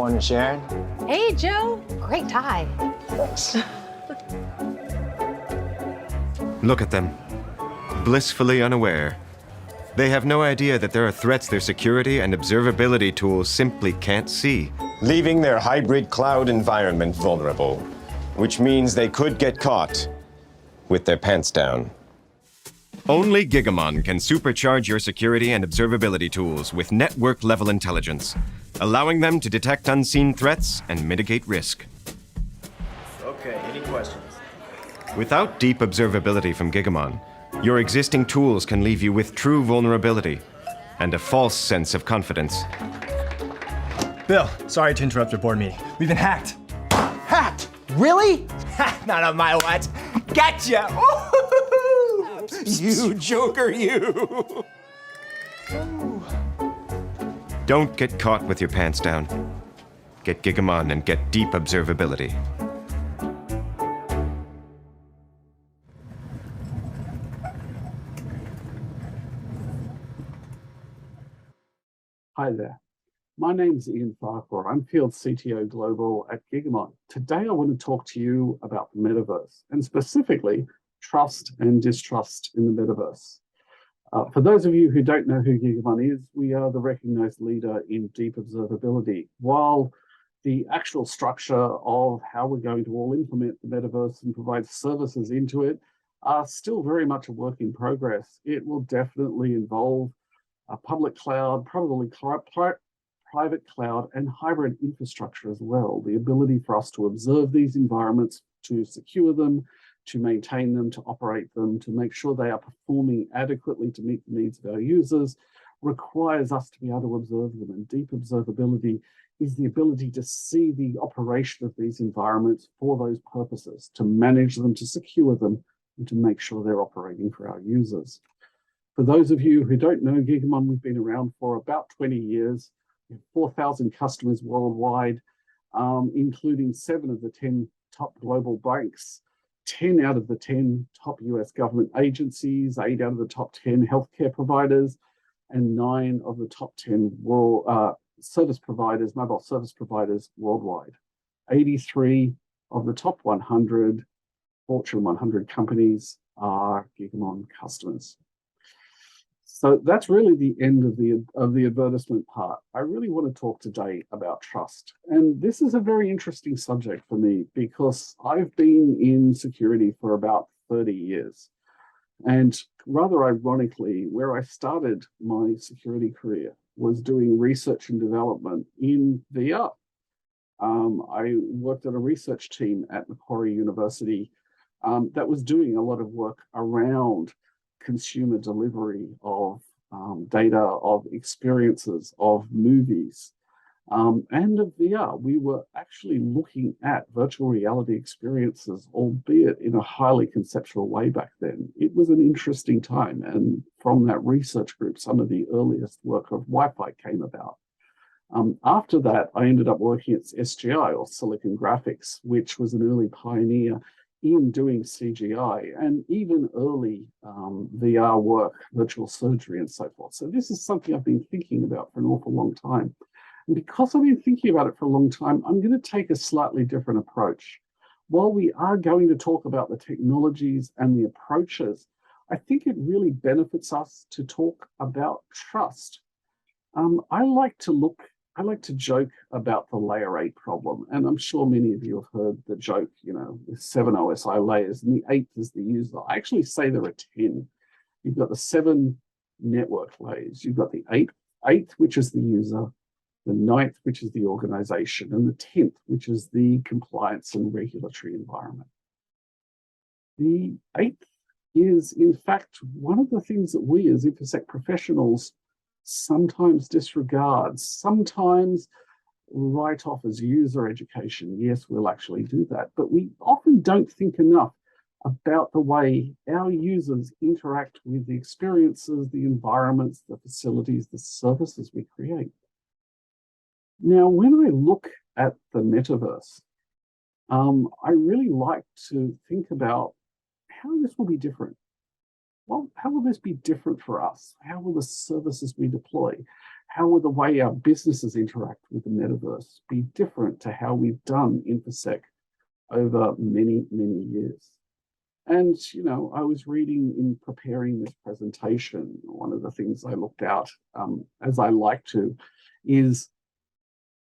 Morning, Sharon. Hey, Joe. Great tie. Thanks. Look at them, blissfully unaware. They have no idea that there are threats their security and observability tools simply can't see. Leaving their hybrid cloud environment vulnerable, which means they could get caught with their pants down. Only Gigamon can supercharge your security and observability tools with network-level intelligence, allowing them to detect unseen threats and mitigate risk. Okay, any questions? Without deep observability from Gigamon, your existing tools can leave you with true vulnerability and a false sense of confidence. Bill, sorry to interrupt your board meeting. We've been hacked. Hacked? Really? Not on my watch. Gotcha! You joker, you! Don't get caught with your pants down. Get Gigamon and get deep observability. Hi there. My name's Ian Farquhar. I'm Field CTO Global at Gigamon. Today I want to talk to you about the metaverse, and specifically trust and distrust in the metaverse. For those of you who don't know who Gigamon is, we are the recognized leader in deep observability. While the actual structure of how we're going to all implement the metaverse and provide services into it are still very much a work in progress, it will definitely involve a public cloud, probably private cloud, and hybrid infrastructure as well. The ability for us to observe these environments, to secure them, to maintain them, to operate them, to make sure they are performing adequately to meet the needs of our users, requires us to be able to observe them. And deep observability is the ability to see the operation of these environments for those purposes, to manage them, to secure them, and to make sure they're operating for our users. For those of you who don't know Gigamon, we've been around for about 20 years. We have 4,000 customers worldwide, including 7 of the 10 top global banks, 10 out of the 10 top US government agencies, 8 out of the top 10 healthcare providers, and 9 of the top 10 world service providers, mobile service providers worldwide. 83 of the top 100 Fortune 100 companies are Gigamon customers. So that's really the end of the advertisement part. I really want to talk today about trust. And this is a very interesting subject for me because I've been in security for about 30 years. And rather ironically, where I started my security career was doing research and development in VR. I worked at a research team at Macquarie University that was doing a lot of work around consumer delivery of data, of experiences, of movies, and of VR. We were actually looking at virtual reality experiences, albeit in a highly conceptual way back then. It was an interesting time, and from that research group, some of the earliest work of Wi-Fi came about. After that, I ended up working at SGI, or Silicon Graphics, which was an early pioneer in doing CGI and even early VR work, virtual surgery and so forth. So this is something I've been thinking about for an awful long time. And because I've been thinking about it for a long time, I'm going to take a slightly different approach. While we are going to talk about the technologies and the approaches, I think it really benefits us to talk about trust. I like to joke about the layer 8 problem, and I'm sure many of you have heard the joke, with 7 OSI layers, and the 8th is the user. I actually say there are 10. You've got the 7 network layers. You've got the 8th, which is the user, the 9th, which is the organization, and the 10th, which is the compliance and regulatory environment. The 8th is, in fact, one of the things that we as INFOSEC professionals sometimes disregard, sometimes write off as user education. Yes, we'll actually do that, but we often don't think enough about the way our users interact with the experiences, the environments, the facilities, the services we create. Now, when I look at the metaverse, I really like to think about how this will be different. well, how will this be different for us? How will the services we deploy, how will the way our businesses interact with the metaverse be different to how we've done INFOSEC over many, many years? And, I was reading in preparing this presentation, one of the things I looked out, as I like to, is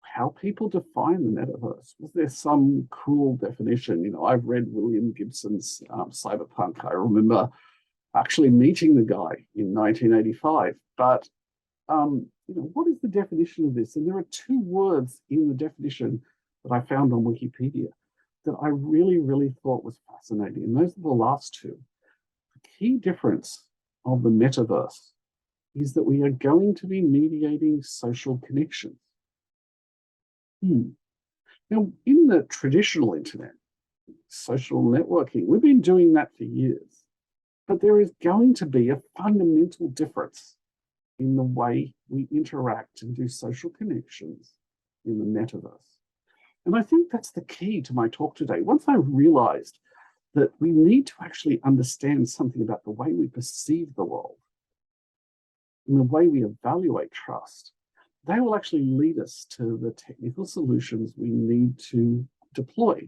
how people define the metaverse. Was there some cool definition? I've read William Gibson's Cyberpunk. I remember actually meeting the guy in 1985. But, what is the definition of this? And there are two words in the definition that I found on Wikipedia that I really, really thought was fascinating. And those are the last two. The key difference of the metaverse is that we are going to be mediating social connections. Now, in the traditional internet, social networking, we've been doing that for years, but there is going to be a fundamental difference in the way we interact and do social connections in the metaverse. And I think that's the key to my talk today. Once I realized that we need to actually understand something about the way we perceive the world and the way we evaluate trust, they will actually lead us to the technical solutions we need to deploy,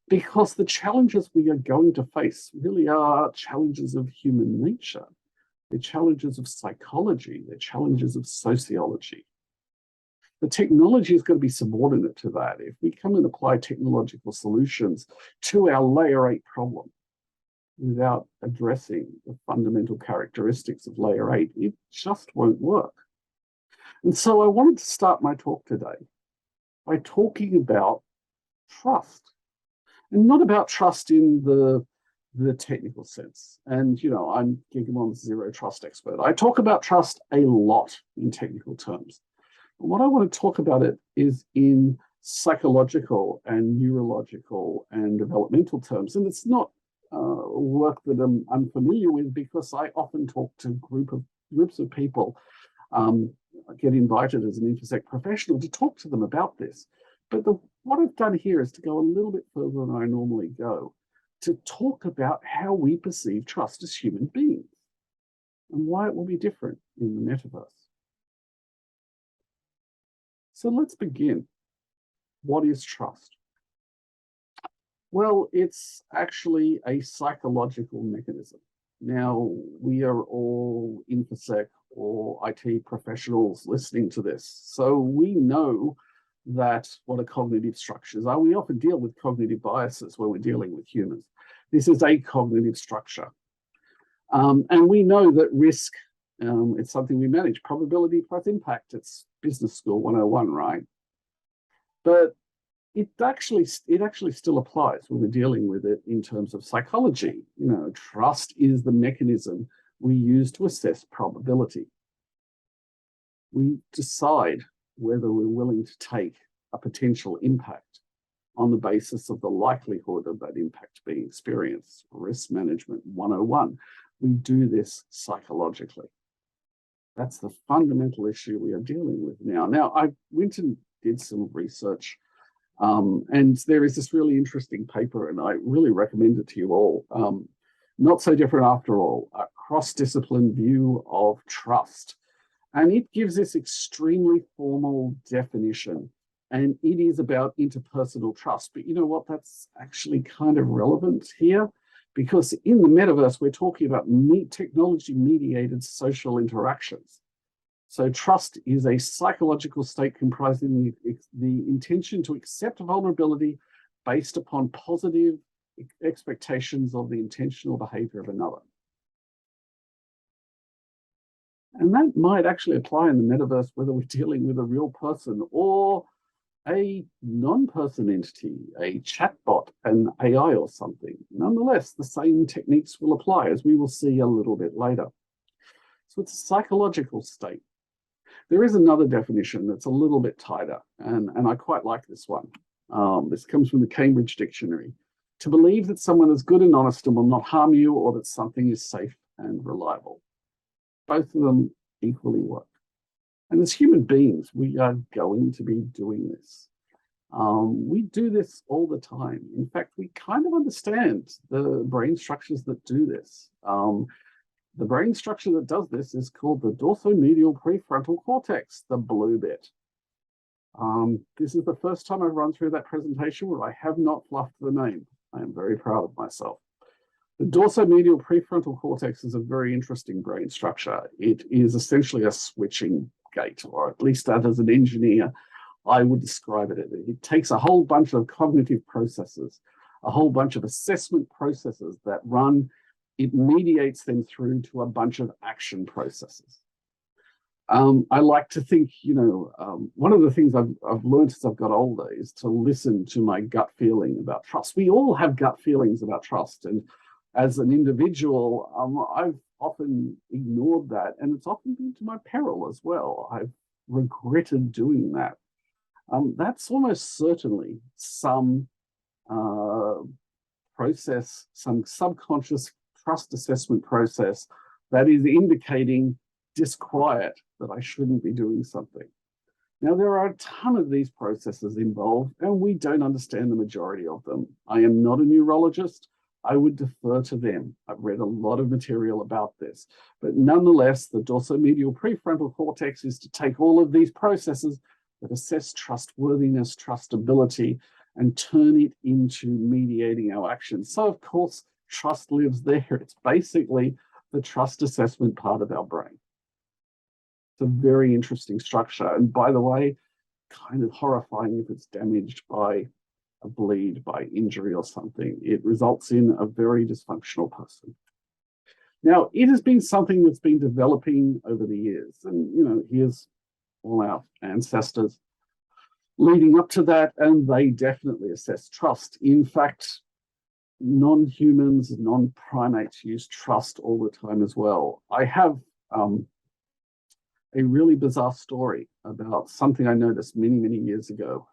because the challenges we are going to face really are challenges of human nature. They're challenges of psychology, they're challenges of sociology. The technology is going to be subordinate to that. If we come and apply technological solutions to our layer 8 problem without addressing the fundamental characteristics of layer 8, it just won't work. And so I wanted to start my talk today by talking about trust, and not about trust in the technical sense. And, I'm Gigamon's zero trust expert. I talk about trust a lot in technical terms. But what I want to talk about it is in psychological and neurological and developmental terms. And it's not work that I'm unfamiliar with, because I often talk to groups of people, get invited as an INFOSEC professional to talk to them about this. But what I've done here is to go a little bit further than I normally go, to talk about how we perceive trust as human beings and why it will be different in the metaverse. So let's begin. What is trust? Well, it's actually a psychological mechanism. Now, we are all INFOSEC or IT professionals listening to this, so we know that what are cognitive structures are. We often deal with cognitive biases when we're dealing with humans. This is a cognitive structure. And we know that risk, it's something we manage. Probability plus impact, it's business school 101, right? But it actually still applies when we're dealing with it in terms of psychology. Trust is the mechanism we use to assess probability. We decide whether we're willing to take a potential impact on the basis of the likelihood of that impact being experienced. Risk management 101. We do this psychologically. That's the fundamental issue we are dealing with now. Now, I went and did some research, and there is this really interesting paper, and I really recommend it to you all. Not so different after all, a cross-discipline view of trust. And it gives this extremely formal definition, and it is about interpersonal trust. But you know what? That's actually kind of relevant here, because in the metaverse, we're talking about technology-mediated social interactions. So trust is a psychological state comprising the intention to accept vulnerability based upon positive expectations of the intentional behavior of another. And that might actually apply in the metaverse, whether we're dealing with a real person or a non-person entity, a chatbot, an AI or something. Nonetheless, the same techniques will apply, as we will see a little bit later. So it's a psychological state. There is another definition that's a little bit tighter, and I quite like this one. This comes from the Cambridge Dictionary. To believe that someone is good and honest and will not harm you, or that something is safe and reliable. Both of them equally work. And as human beings, we are going to be doing this. We do this all the time. In fact, we kind of understand the brain structures that do this. The brain structure that does this is called the dorsomedial prefrontal cortex, the blue bit. This is the first time I've run through that presentation where I have not fluffed the name. I am very proud of myself. The dorsomedial prefrontal cortex is a very interesting brain structure. It is essentially a switching gate, or at least as an engineer, I would describe it. It takes a whole bunch of cognitive processes, a whole bunch of assessment processes that run, it mediates them through to a bunch of action processes. I like to think, one of the things I've learned as I've got older is to listen to my gut feeling about trust. We all have gut feelings about trust. And as an individual, I've often ignored that. And it's often been to my peril as well. I've regretted doing that. That's almost certainly some process, some subconscious trust assessment process that is indicating disquiet that I shouldn't be doing something. Now, there are a ton of these processes involved, and we don't understand the majority of them. I am not a neurologist. I would defer to them. I've read a lot of material about this, but nonetheless, the dorsomedial prefrontal cortex is to take all of these processes that assess trustworthiness, trustability, and turn it into mediating our actions. So, of course, trust lives there. It's basically the trust assessment part of our brain. It's a very interesting structure. And by the way, kind of horrifying if it's damaged by a bleed, by injury or something. It results in a very dysfunctional person. Now, it has been something that's been developing over the years. And, here's all our ancestors leading up to that, and they definitely assess trust. In fact, non-humans, non-primates use trust all the time as well. I have a really bizarre story about something I noticed many, many years ago.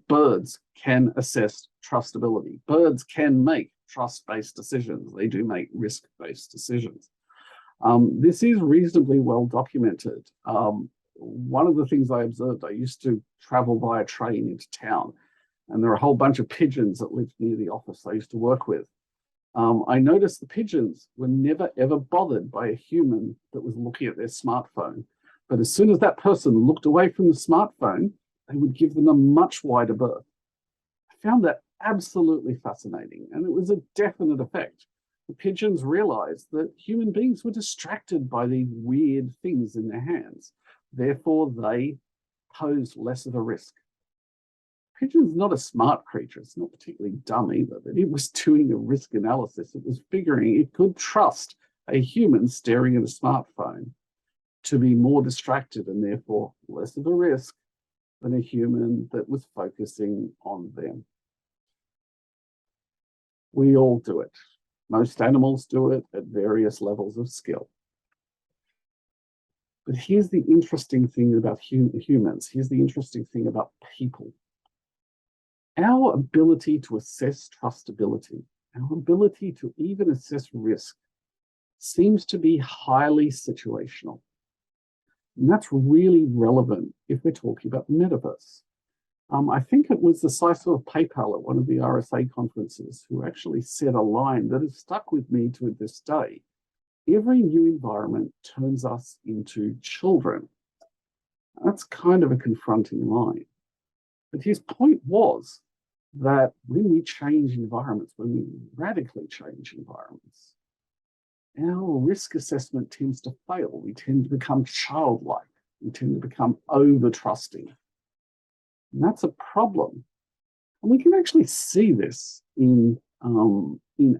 Birds can assess trustability. Birds can make trust-based decisions. They do make risk-based decisions. This is reasonably well documented. One of the things I observed, I used to travel via train into town, and there are a whole bunch of pigeons that lived near the office I used to work with. I noticed the pigeons were never, ever bothered by a human that was looking at their smartphone. But as soon as that person looked away from the smartphone, they would give them a much wider berth. I found that absolutely fascinating, and it was a definite effect. The pigeons realized that human beings were distracted by these weird things in their hands. Therefore, they posed less of a risk. Pigeon's not a smart creature. It's not particularly dumb either, but it was doing a risk analysis. It was figuring it could trust a human staring at a smartphone to be more distracted and therefore less of a risk than a human that was focusing on them. We all do it. Most animals do it at various levels of skill. But here's the interesting thing about humans. Here's the interesting thing about people. Our ability to assess trustability, our ability to even assess risk, seems to be highly situational. And that's really relevant if we're talking about the metaverse. I think it was the CISO of PayPal at one of the RSA conferences who actually said a line that has stuck with me to this day. Every new environment turns us into children. That's kind of a confronting line. But his point was that when we change environments, when we radically change environments, our risk assessment tends to fail. We tend to become childlike. We tend to become over-trusting. And that's a problem. And we can actually see this in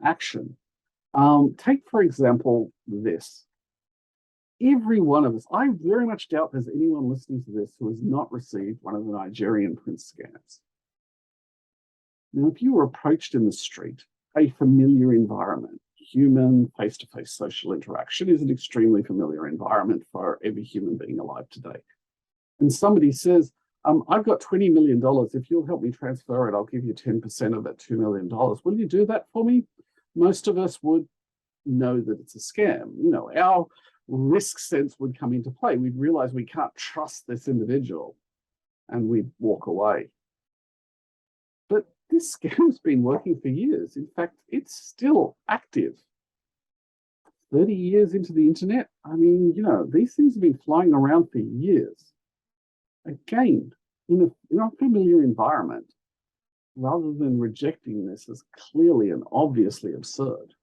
action. Take, for example, this. Every one of us, I very much doubt there's anyone listening to this who has not received one of the Nigerian print scans. Now, if you were approached in the street, a familiar environment, human face-to-face social interaction is an extremely familiar environment for every human being alive today. And somebody says, I've got $20 million. If you'll help me transfer it, I'll give you 10% of that $2 million. Will you do that for me? Most of us would know that it's a scam. Our risk sense would come into play. We'd realize we can't trust this individual and we'd walk away. But this scam's been working for years. In fact, it's still active. 30 years into the internet. I mean, these things have been flying around for years. Again, in a familiar environment, rather than rejecting this as clearly and obviously absurd,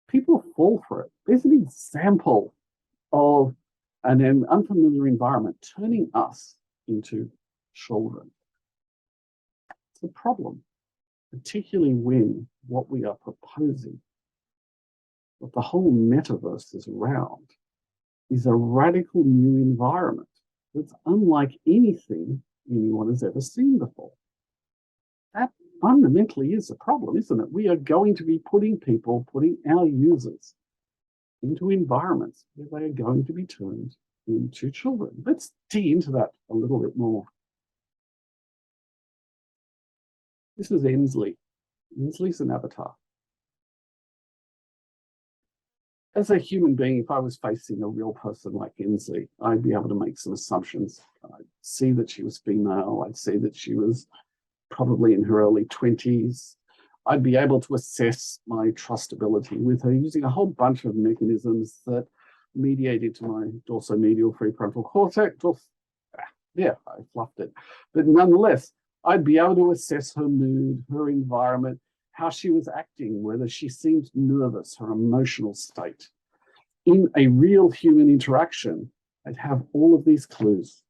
people fall for it. There's an example of an unfamiliar environment turning us into children. It's a problem, particularly when what we are proposing, what the whole metaverse is around, is a radical new environment that's unlike anything anyone has ever seen before. That fundamentally is a problem, isn't it? We are going to be putting our users into environments where they are going to be turned into children. Let's dig into that a little bit more. This is Inslee. Inslee's an avatar. As a human being, if I was facing a real person like Inslee, I'd be able to make some assumptions. I'd see that she was female. I'd see that she was probably in her early 20s. I'd be able to assess my trustability with her using a whole bunch of mechanisms that mediate into my dorsomedial prefrontal cortex. Yeah, I fluffed it. But nonetheless, I'd be able to assess her mood, her environment, how she was acting, whether she seemed nervous, her emotional state. In a real human interaction, I'd have all of these clues.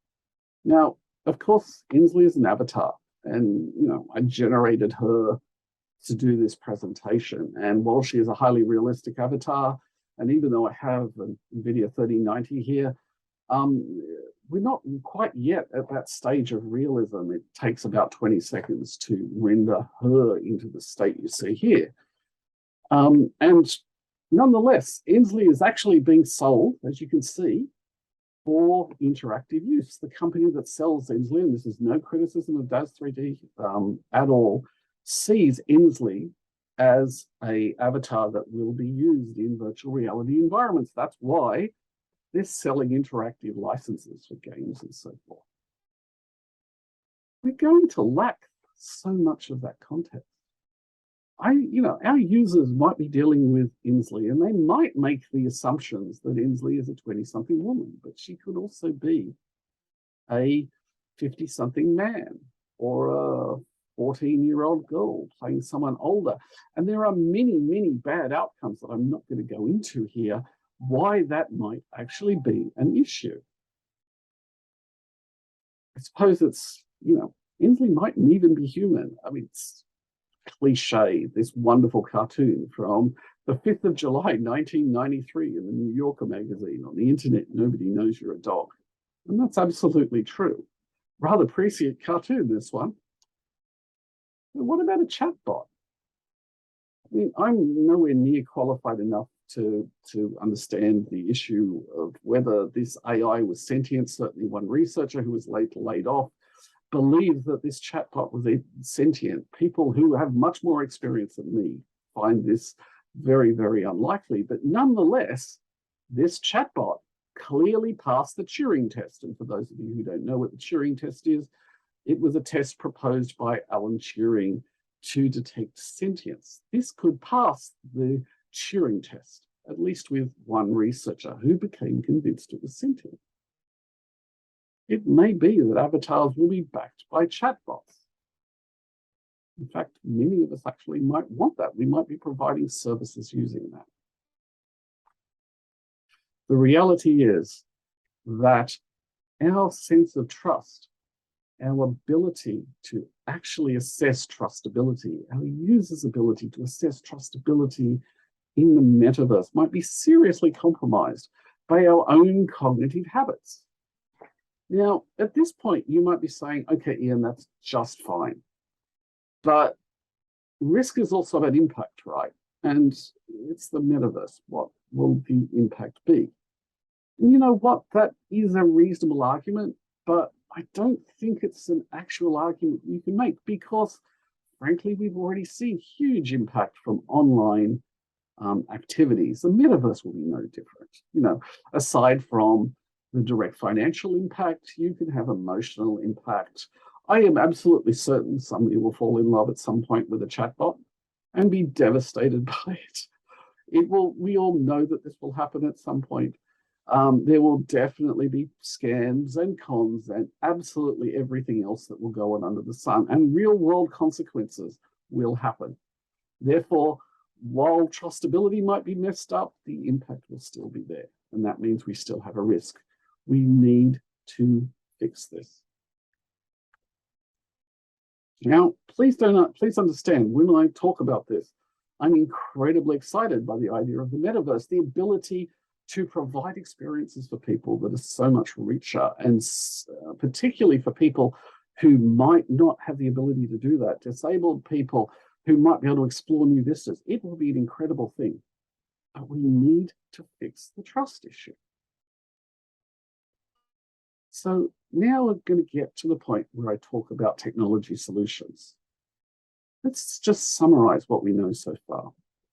Now, of course, Inslee is an avatar, and I generated her to do this presentation. And while she is a highly realistic avatar, and even though I have an NVIDIA 3090 here, we're not quite yet at that stage of realism. It takes about 20 seconds to render her into the state you see here. And nonetheless, Inslee is actually being sold, as you can see, for interactive use. The company that sells Inslee, and this is no criticism of DAZ3D at all, sees Inslee as an avatar that will be used in virtual reality environments. That's why they're selling interactive licenses for games and so forth. We're going to lack so much of that context. Our users might be dealing with Inslee, and they might make the assumptions that Inslee is a 20-something woman, but she could also be a 50-something man or a 14-year-old girl playing someone older. And there are many, many bad outcomes that I'm not going to go into here, why that might actually be an issue. I suppose it's, Inslee mightn't even be human. I mean, it's cliche, this wonderful cartoon from the 5th of July, 1993 in the New Yorker magazine. On the internet, nobody knows you're a dog. And that's absolutely true. Rather prescient cartoon, this one. But what about a chatbot? I mean, I'm nowhere near qualified enough to understand the issue of whether this AI was sentient. Certainly one researcher who was later laid off believed that this chatbot was sentient. People who have much more experience than me find this very, very unlikely. But nonetheless, this chatbot clearly passed the Turing test. And for those of you who don't know what the Turing test is, it was a test proposed by Alan Turing to detect sentience. This could pass the Turing test, at least with one researcher who became convinced it was sentient. It may be that avatars will be backed by chatbots. In fact, many of us actually might want that. We might be providing services using that. The reality is that our sense of trust, our ability to actually assess trustability, our users' ability to assess trustability in the metaverse might be seriously compromised by our own cognitive habits. Now, at this point, you might be saying, okay, Ian, that's just fine. But risk is also about impact, right? And it's the metaverse. What will the impact be? And you know what? That is a reasonable argument, but I don't think it's an actual argument you can make because, frankly, we've already seen huge impact from online activities. The metaverse will be no different. Aside from the direct financial impact, you can have emotional impact. I am absolutely certain somebody will fall in love at some point with a chatbot and be devastated by it. We all know that this will happen at some point. There will definitely be scams and cons and absolutely everything else that will go on under the sun, and real world consequences will happen. Therefore, while trustability might be messed up, the impact will still be there. And that means we still have a risk. We need to fix this. Now, please understand, when I talk about this, I'm incredibly excited by the idea of the metaverse, the ability to provide experiences for people that are so much richer, and particularly for people who might not have the ability to do that, disabled people who might be able to explore new vistas. It will be an incredible thing, but we need to fix the trust issue. So now we're going to get to the point where I talk about technology solutions. Let's just summarize what we know so far,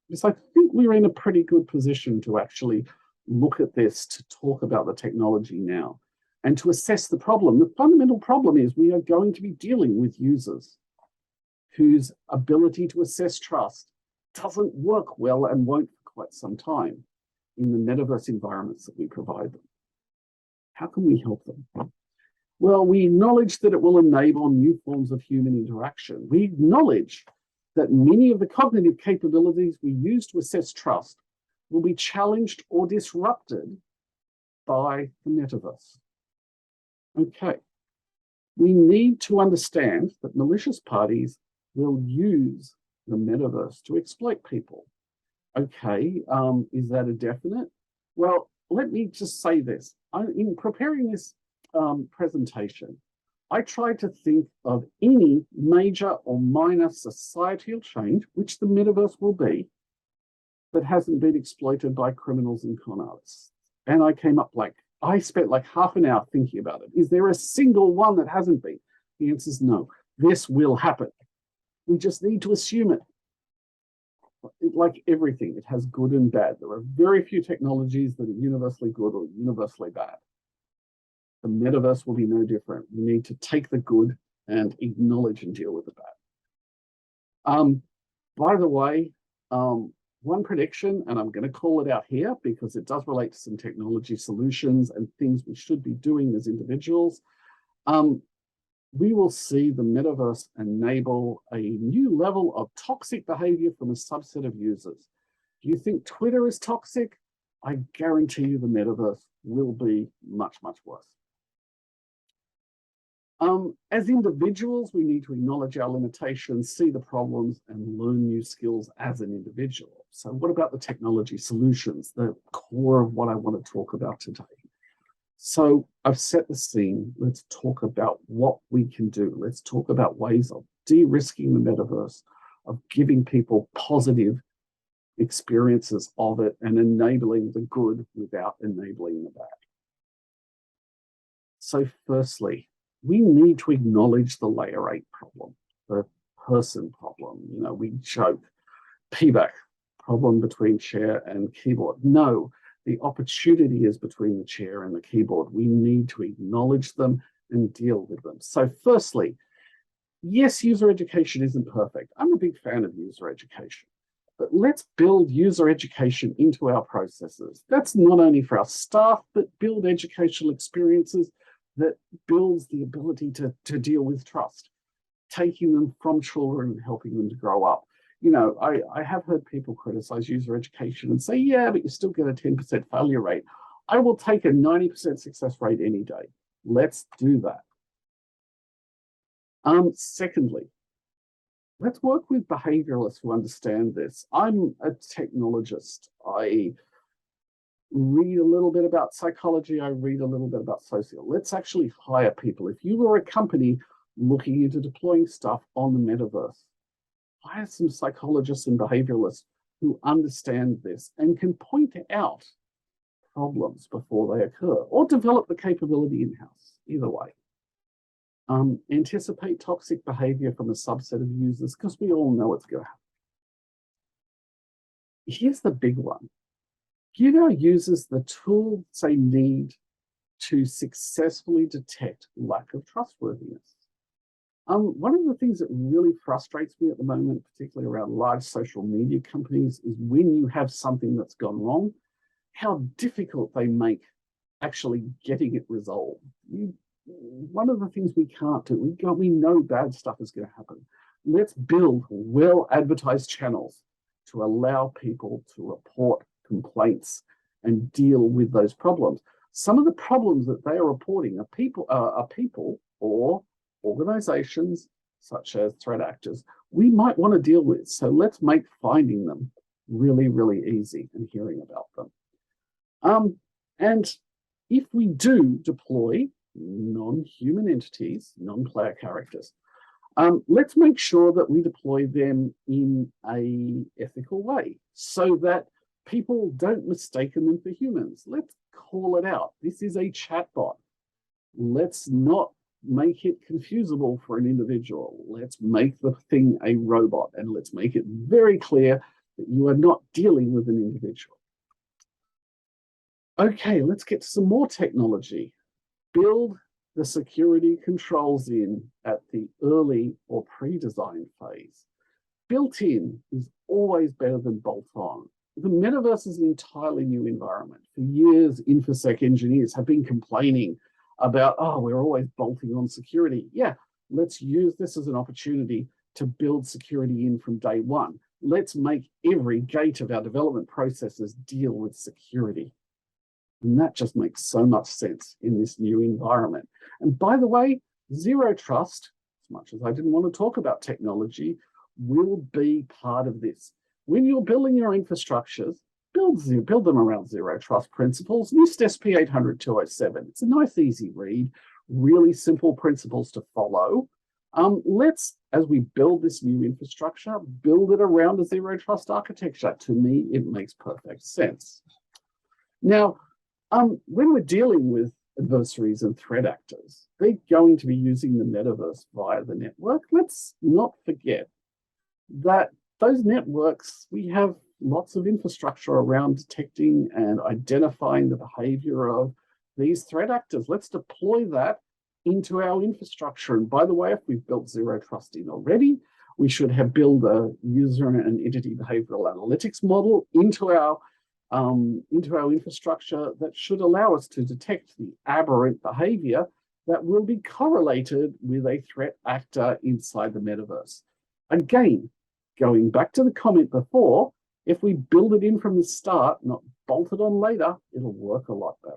because I think we're in a pretty good position to actually look at this, to talk about the technology now, and to assess the problem. The fundamental problem is we are going to be dealing with users whose ability to assess trust doesn't work well and won't for quite some time in the metaverse environments that we provide them. How can we help them? Well, we acknowledge that it will enable new forms of human interaction. We acknowledge that many of the cognitive capabilities we use to assess trust will be challenged or disrupted by the metaverse. Okay, we need to understand that malicious parties will use the metaverse to exploit people. Okay, is that a definite? Well, let me just say this. In preparing this presentation, I tried to think of any major or minor societal change, which the metaverse will be, that hasn't been exploited by criminals and con artists. And I came up I spent like half an hour thinking about it. Is there a single one that hasn't been? The answer is no. This will happen. We just need to assume it. Like everything, it has good and bad. There are very few technologies that are universally good or universally bad. The metaverse will be no different. We need to take the good and acknowledge and deal with the bad. By the way, one prediction, and I'm going to call it out here because it does relate to some technology solutions and things we should be doing as individuals. We will see the metaverse enable a new level of toxic behavior from a subset of users. Do you think Twitter is toxic? I guarantee you the metaverse will be much, much worse. As individuals, we need to acknowledge our limitations, see the problems, and learn new skills as an individual. So what about the technology solutions, the core of what I want to talk about today? So I've set the scene. Let's talk about what we can do. Let's talk about ways of de-risking the metaverse, of giving people positive experiences of it and enabling the good without enabling the bad. So firstly, we need to acknowledge the layer 8 problem, the person problem. You know, we joke, payback, problem between chair and keyboard. No, the opportunity is between the chair and the keyboard. We need to acknowledge them and deal with them. So firstly, yes, user education isn't perfect. I'm a big fan of user education, but let's build user education into our processes. That's not only for our staff, but build educational experiences that builds the ability to deal with trust, taking them from children and helping them to grow up. You know, I have heard people criticize user education and say, yeah, but you still get a 10% failure rate. I will take a 90% success rate any day. Let's do that. Secondly, let's work with behavioralists who understand this. I'm a technologist. I read a little bit about psychology. I read a little bit about sociology. Let's actually hire people. If you were a company looking into deploying stuff on the metaverse, hire some psychologists and behavioralists who understand this and can point out problems before they occur, or develop the capability in-house, either way. Anticipate toxic behavior from a subset of users, because we all know it's going to happen. Here's the big one. Give our users the tools they need to successfully detect lack of trustworthiness. One of the things that really frustrates me at the moment, particularly around large social media companies, is when you have something that's gone wrong, how difficult they make actually getting it resolved. One of the things we can't do, we know bad stuff is going to happen. Let's build well-advertised channels to allow people to report complaints and deal with those problems. Some of the problems that they are reporting are people or organizations such as threat actors we might want to deal with. So let's make finding them really, really easy and hearing about them. And if we do deploy non-human entities, non-player characters, let's make sure that we deploy them in an ethical way so that people don't mistaken them for humans. Let's call it out. This is a chatbot. Let's not make it confusable for an individual. Let's make the thing a robot, and let's make it very clear that you are not dealing with an individual. Okay, let's get to some more technology. Build the security controls in at the early or pre-design phase. Built-in is always better than bolt-on. The metaverse is an entirely new environment. For years, INFOSEC engineers have been complaining about, oh, we're always bolting on security. Yeah, let's use this as an opportunity to build security in from day one. Let's make every gate of our development processes deal with security. And that just makes so much sense in this new environment. And by the way, zero trust, as much as I didn't want to talk about technology, will be part of this. When you're building your infrastructures, build them around zero trust principles. Use SP 800-207. It's a nice, easy read, really simple principles to follow. Let's, as we build this new infrastructure, build it around a zero trust architecture. To me, it makes perfect sense. Now, when we're dealing with adversaries and threat actors, they're going to be using the metaverse via the network. Let's not forget that those networks, we have lots of infrastructure around detecting and identifying the behavior of these threat actors. Let's deploy that into our infrastructure. And by the way, if we've built zero trust in already, we should have built a user and entity behavioral analytics model into our infrastructure that should allow us to detect the aberrant behavior that will be correlated with a threat actor inside the metaverse. Again, going back to the comment before, if we build it in from the start, not bolt it on later, it'll work a lot better.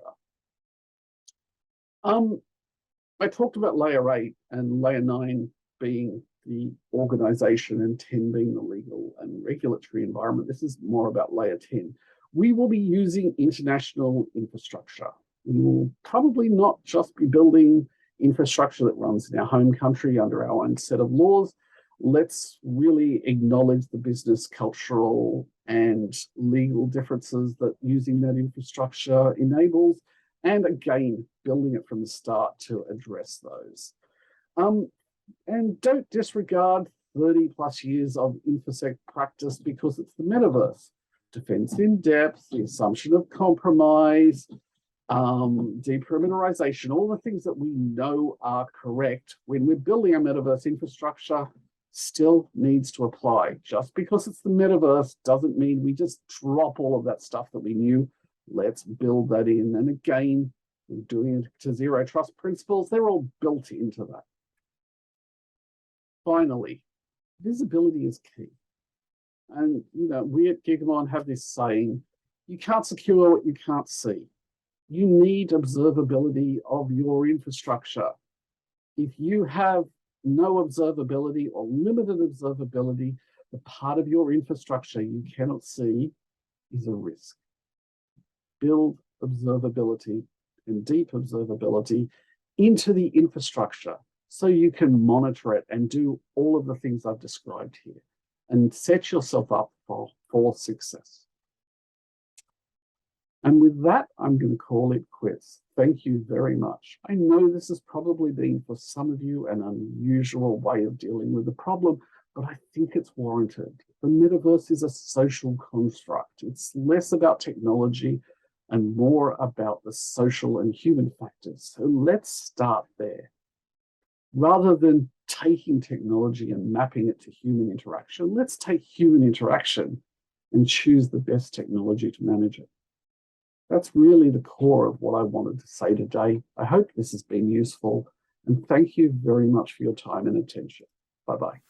I talked about layer 8 and layer 9 being the organization and 10 being the legal and regulatory environment. This is more about layer 10. We will be using international infrastructure. We will probably not just be building infrastructure that runs in our home country under our own set of laws. Let's really acknowledge the business, cultural, and legal differences that using that infrastructure enables, and again, building it from the start to address those. And don't disregard 30 plus years of INFOSEC practice because it's the metaverse. Defense in depth, the assumption of compromise, deperimeterization, all the things that we know are correct when we're building a metaverse infrastructure still needs to apply. Just because it's the metaverse doesn't mean we just drop all of that stuff that we knew. Let's build that in. And again, we're doing it to zero trust principles. They're all built into that. Finally, visibility is key. And we at Gigamon have this saying, you can't secure what you can't see. You need observability of your infrastructure. If you have no observability or limited observability, the part of your infrastructure you cannot see is a risk. Build observability and deep observability into the infrastructure so you can monitor it and do all of the things I've described here and set yourself up for success. And with that, I'm going to call it quits. Thank you very much. I know this has probably been, for some of you, an unusual way of dealing with the problem, but I think it's warranted. The metaverse is a social construct. It's less about technology and more about the social and human factors. So let's start there. Rather than taking technology and mapping it to human interaction, let's take human interaction and choose the best technology to manage it. That's really the core of what I wanted to say today. I hope this has been useful, and thank you very much for your time and attention. Bye-bye.